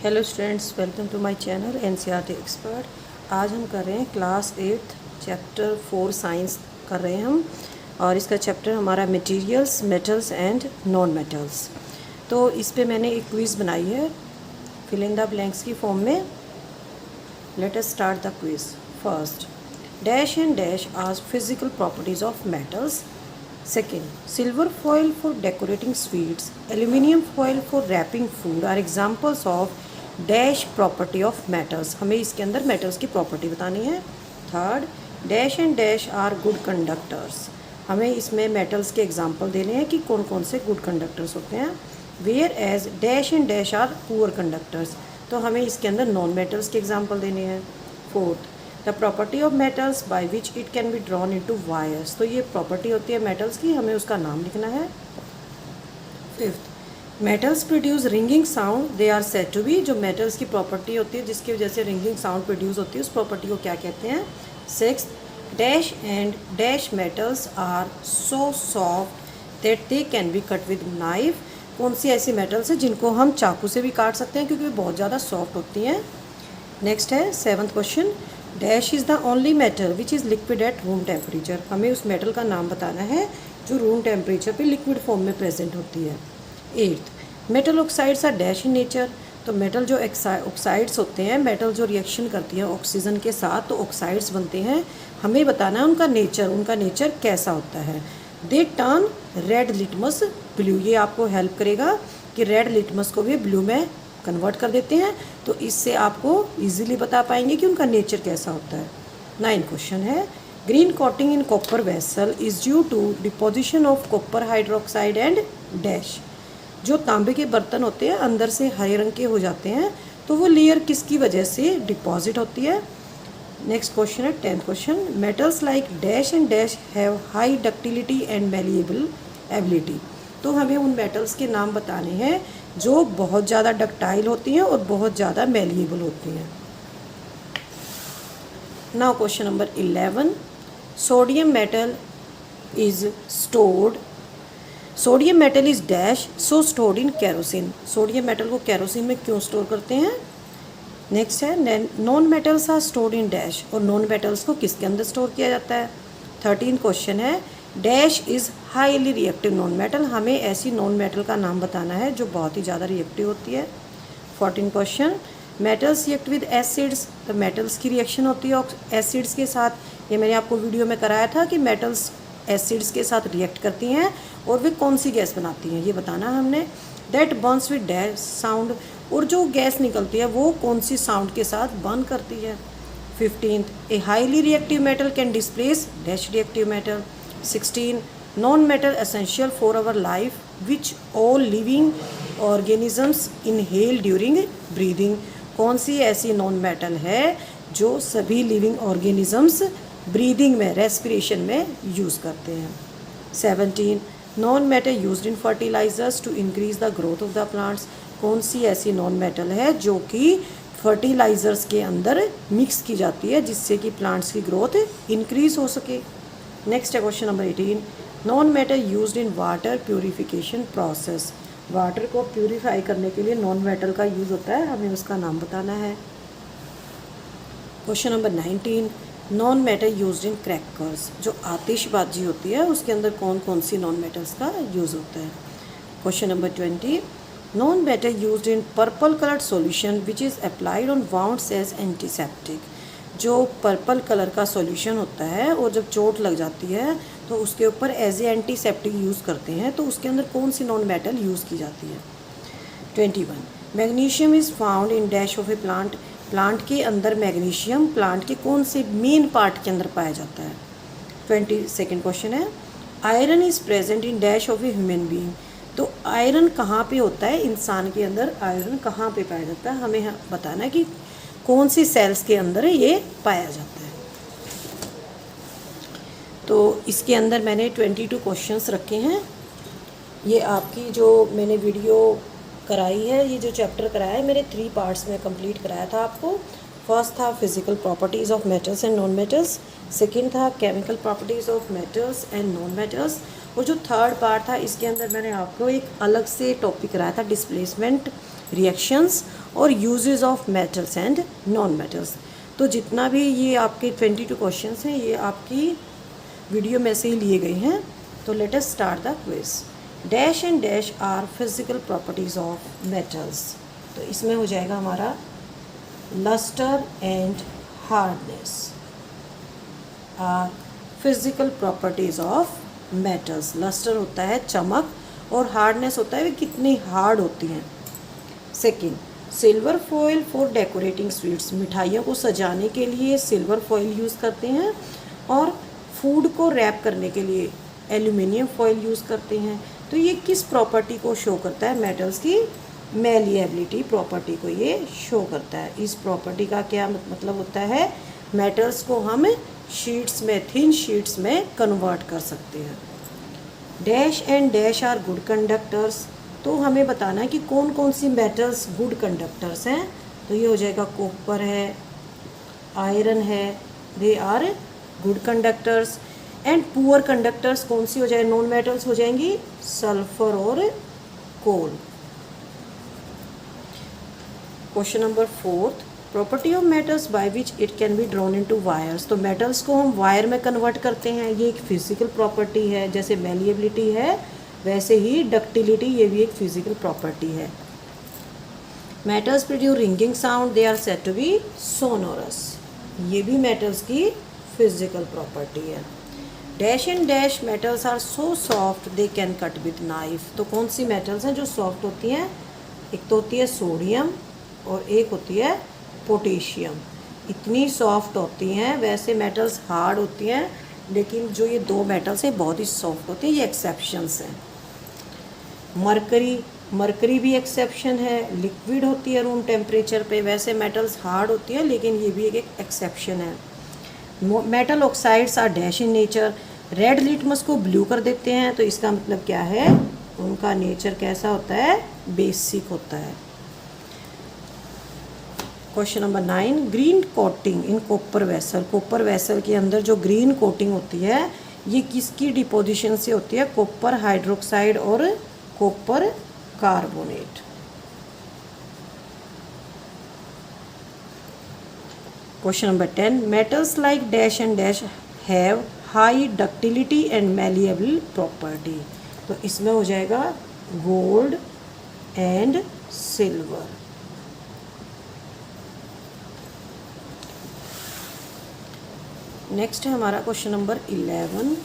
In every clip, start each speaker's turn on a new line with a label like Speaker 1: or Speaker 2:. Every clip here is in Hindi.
Speaker 1: Hello students, welcome to my channel NCERT expert. आज हम कर रहे हैं क्लास 8 चैप्टर 4 साइंस कर रहे हैं हम, और इसका चैप्टर हमारा materials, metals and non metals. तो इस पे मैंने एक क्विज़ बनाई है फिल इन द ब्लैंक्स की फॉर्म में। Let us start the quiz. First, dash and dash are physical properties of metals. Second, silver foil for decorating sweets, aluminium foil for wrapping food are examples of dash property of metals। हमें इसके अंदर metals की property बतानी है। Third, dash and dash are good conductors। हमें इसमें metals के example देने हैं कि कौन कौन से good conductors होते हैं। Whereas dash and dash are poor conductors, तो हमें इसके अंदर non metals के example देने हैं। Fourth, the property of metals by which it can be drawn into wires. तो ये प्रॉपर्टी होती है मेटल्स की, हमें उसका नाम लिखना है। Fifth, metals produce ringing sound, they are said to be. जो मेटल्स की प्रॉपर्टी होती है जिसकी वजह से रिंगिंग साउंड प्रोड्यूस होती है, उस प्रॉपर्टी को क्या कहते हैं। Sixth, dash and dash metals are so soft that they can be cut with knife. कौन सी ऐसी मेटल्स है जिनको हम चाकू से भी काट सकते हैं क्योंकि बहुत ज़्यादा सॉफ्ट होती हैं। नेक्स्ट है seventh question, dash is the only metal which is liquid at room temperature. हमें उस मेटल का नाम बताना है जो रूम टेम्परेचर पे लिक्विड फॉर्म में प्रेजेंट होती है। Eighth, metal oxides are dash in nature. तो मेटल जो ऑक्साइड्स होते हैं, मेटल जो रिएक्शन करती है ऑक्सीजन के साथ तो ऑक्साइड्स बनते हैं। हमें बताना है उनका नेचर कैसा होता है। They turn red litmus blue. ये आपको हेल्प करेगा कि रेड लिटमस को भी ब्लू में कन्वर्ट कर देते हैं, तो इससे आपको इजीली बता पाएंगे कि उनका नेचर कैसा होता है। 9 क्वेश्चन है, green coating in copper vessel is due to deposition of copper hydroxide and dash. जो तांबे के बर्तन होते हैं अंदर से हरे रंग के हो जाते हैं, तो वो लेयर किसकी वजह से डिपॉजिट होती है। नेक्स्ट क्वेश्चन है 10th question, metals like dash and dash have high ductility and malleable ability. तो हमें उन मेटल्स के नाम बताने हैं जो बहुत ज़्यादा डक्टाइल होती हैं और बहुत ज़्यादा मैलिएबल होती हैं। Now question number 11, sodium metal is stored. Sodium metal is dash so stored in kerosene. Sodium metal को कैरोसिन में क्यों स्टोर करते हैं। नेक्स्ट है, non metals are stored in dash. और नॉन मेटल्स को किसके अंदर स्टोर किया जाता है। 13 क्वेश्चन है, dash is highly reactive non metal. हमें ऐसी नॉन मेटल का नाम बताना है जो बहुत ही ज़्यादा रिएक्टिव होती है। 14 question, metals react with acids. तो मेटल्स की रिएक्शन होती है एसिड्स के साथ। ये मैंने आपको वीडियो में कराया था कि मेटल्स एसिड्स के साथ रिएक्ट करती हैं और वे कौन सी गैस बनाती हैं, ये बताना हमने। That Burns with dash sound. और जो गैस निकलती है वो कौन सी साउंड के साथ बर्न करती है। 15th, a highly reactive metal can displace dash reactive metal. 16, non metal essential for our life which all living organisms inhale during breathing. कौन सी ऐसी नॉन मेटल है जो सभी लिविंग ऑर्गेनिजम्स ब्रीदिंग में, रेस्पिरेशन में यूज़ करते हैं। 17, non metal used in fertilisers to increase the growth of the plants. कौन सी ऐसी नॉन मेटल है जो कि फर्टिलाइजर्स के अंदर मिक्स की जाती है जिससे कि प्लांट्स की ग्रोथ इंक्रीज हो सके। नेक्स्ट है question number 18, non metal used in water purification process. Water को प्योरीफाई करने के लिए नॉन मेटल का यूज़ होता है, हमें उसका नाम बताना है। Question number 19, non metal used in crackers. जो आतिशबाजी होती है उसके अंदर कौन कौन सी नॉन मेटल्स का यूज़ होता है। Question number 20, non metal used in purple coloured solution which is applied on wounds as antiseptic. जो पर्पल कलर का सॉल्यूशन होता है और जब चोट लग जाती है तो उसके ऊपर एज ए एंटीसेप्टिक यूज़ करते हैं, तो उसके अंदर कौन सी नॉन मेटल यूज़ की जाती है। 21, magnesium is found in dash of A plant. Plant के अंदर मैग्नीशियम प्लांट के कौन से मेन पार्ट के अंदर पाया जाता है। 22nd क्वेश्चन है, iron is present in dash of a human being. तो आयरन कहाँ पे होता है, इंसान के अंदर आयरन कहाँ पे पाया जाता है, हमें बताना है कि कौन सी सेल्स के अंदर ये पाया जाता है। तो इसके अंदर मैंने 22 क्वेश्चंस रखे हैं। ये आपकी जो मैंने वीडियो कराई है, ये जो चैप्टर कराया है मेरे 3 पार्ट्स में कंप्लीट कराया था आपको। फर्स्ट था physical properties of metals and non metals, second था chemical properties of metals and non metals, और जो थर्ड पार्ट था इसके अंदर मैंने आपको एक अलग से टॉपिक कराया था डिस्प्लेसमेंट रिएक्शंस और uses of metals and non metals. तो जितना भी ये आपके 22 क्वेश्चंस हैं ये आपकी वीडियो में से ही लिए गए हैं। तो let us start the quiz. Dash and dash are physical properties of metals. तो इसमें हो जाएगा हमारा lustre and hardness are physical properties of metals. Lustre होता है चमक और हार्डनेस होता है वे कितनी हार्ड होती हैं। Second, silver foil for decorating sweets. मिठाइयों को सजाने के लिए सिल्वर फॉइल यूज़ करते हैं और फूड को रैप करने के लिए एल्यूमिनियम फॉइल यूज़ करते हैं। तो ये किस प्रॉपर्टी को शो करता है? मेटल्स की मेलिएबिलिटी प्रॉपर्टी को ये शो करता है। इस प्रॉपर्टी का क्या मतलब होता है? मेटल्स को हम शीट्स में, थिन शीट्स में कन्वर्ट कर सकते हैं। Dash and dash are good conductors. तो हमें बताना है कि कौन कौन सी मेटल्स गुड कंडक्टर्स हैं। तो ये हो जाएगा कॉपर है, आयरन है, they are good conductors. And poor conductors कौन सी हो जाए? नॉन मेटल्स हो जाएंगी सल्फर और coal. Question number 4, property of metals by which it can be drawn into wires. तो मेटल्स को हम वायर में कन्वर्ट करते हैं, ये एक फिजिकल प्रॉपर्टी है। जैसे मेलिएबिलिटी है वैसे ही डक्टिलिटी, ये भी एक फिजिकल प्रॉपर्टी है। Metals produce ringing sound, they are said to be sonorous. ये भी मेटल्स की फिजिकल प्रॉपर्टी है। Dash and dash metals are so soft they can cut with knife. तो कौन सी मेटल्स हैं जो सॉफ्ट होती हैं? एक तो होती है सोडियम और एक होती है पोटेशियम। इतनी सॉफ्ट होती हैं, वैसे मेटल्स हार्ड होती हैं लेकिन जो ये दो मेटल्स हैं बहुत ही सॉफ्ट होती हैं, ये एक्सेप्शंस हैं। मरकरी भी एक्सेप्शन है, लिक्विड होती है रूम टेम्परेचर पे, वैसे मेटल्स हार्ड होती है लेकिन ये भी एक एक्सेप्शन है। Metal oxides are dash in nature. Red litmus को ब्लू कर देते हैं तो इसका मतलब क्या है? उनका नेचर कैसा होता है? बेसिक होता है। Question number 9, green coating in copper vessel. Copper vessel के अंदर जो ग्रीन कोटिंग होती है ये किसकी डिपोजिशन से होती है? कॉपर हाइड्रोक्साइड और copper carbonate. Question number 10, metals like dash and dash have high ductility and malleable property. तो इसमें हो जाएगा गोल्ड एंड सिल्वर। नेक्स्ट है हमारा question number 11,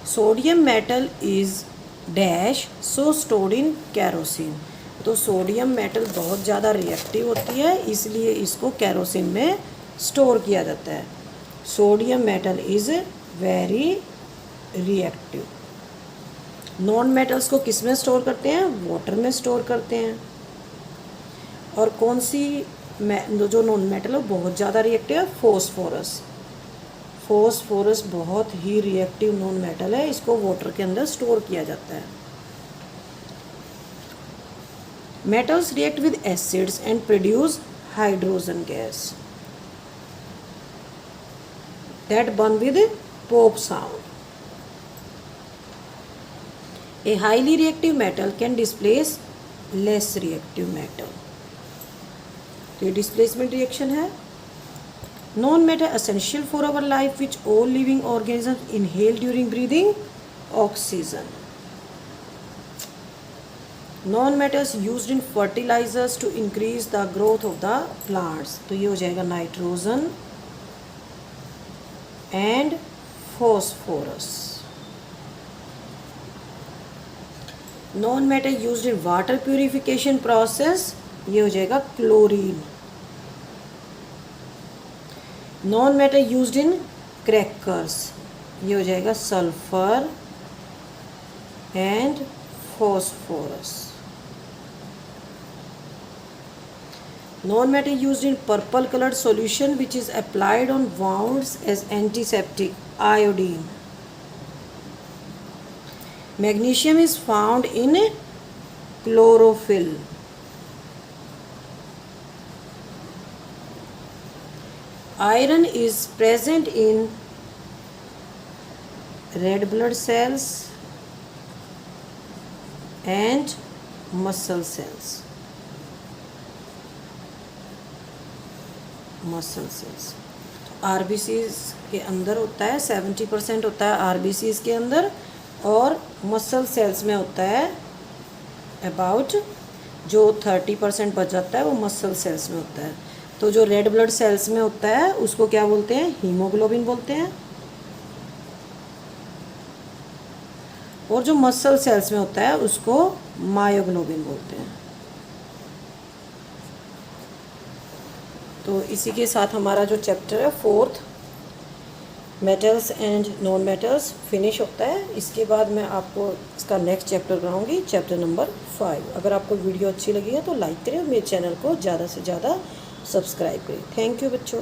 Speaker 1: sodium metal is dash so stored in kerosene. तो सोडियम मेटल बहुत ज़्यादा रिएक्टिव होती है इसलिए इसको कैरोसिन में स्टोर किया जाता है। Sodium metal is very reactive. Non metals को किस में स्टोर करते हैं? वाटर में स्टोर करते हैं। और कौन सी जो नॉन मेटल है बहुत ज़्यादा रिएक्टिव है? फॉस्फोरस। फॉस्फोरस बहुत ही रिएक्टिव नॉन मेटल है, इसको वाटर के अंदर स्टोर किया जाता है। Metals react with acids and produce hydrogen gas that burn with pop sound. A highly reactive metal can displace less reactive metal. तो ये डिस्प्लेसमेंट रिएक्शन है। Non metal essential for our life which all living organisms inhale during breathing oxygen. Non metals used in fertilisers to increase the growth of the plants. तो ये हो जाएगा nitrogen and phosphorus. Non metal used in water purification process, ये हो जाएगा chlorine. Non metal used in crackers, ये हो जाएगा sulphur and phosphorus. Non metal used in purple coloured solution which is applied on wounds as antiseptic, iodine. Magnesium is found in chlorophyll. Iron is present in red blood cells and muscle cells. Muscle cells RBCs के अंदर होता है, 70% होता है आरबीसीज के अंदर, और मसल सेल्स में होता है अबाउट जो 30% बच जाता है वो मसल सेल्स में होता है। तो जो रेड ब्लड सेल्स में होता है उसको क्या बोलते हैं? हीमोग्लोबिन बोलते हैं। और जो मसल सेल्स में होता है उसको मायोग्लोबिन बोलते हैं। तो इसी के साथ हमारा जो चैप्टर है 4th metals and non metals finish होता है। इसके बाद मैं आपको इसका नेक्स्ट चैप्टर कराऊंगी, चैप्टर नंबर 5। अगर आपको वीडियो अच्छी लगी है तो लाइक करें और मेरे चैनल को ज़्यादा से ज़्यादा सब्सक्राइब करें। थैंक यू बच्चों।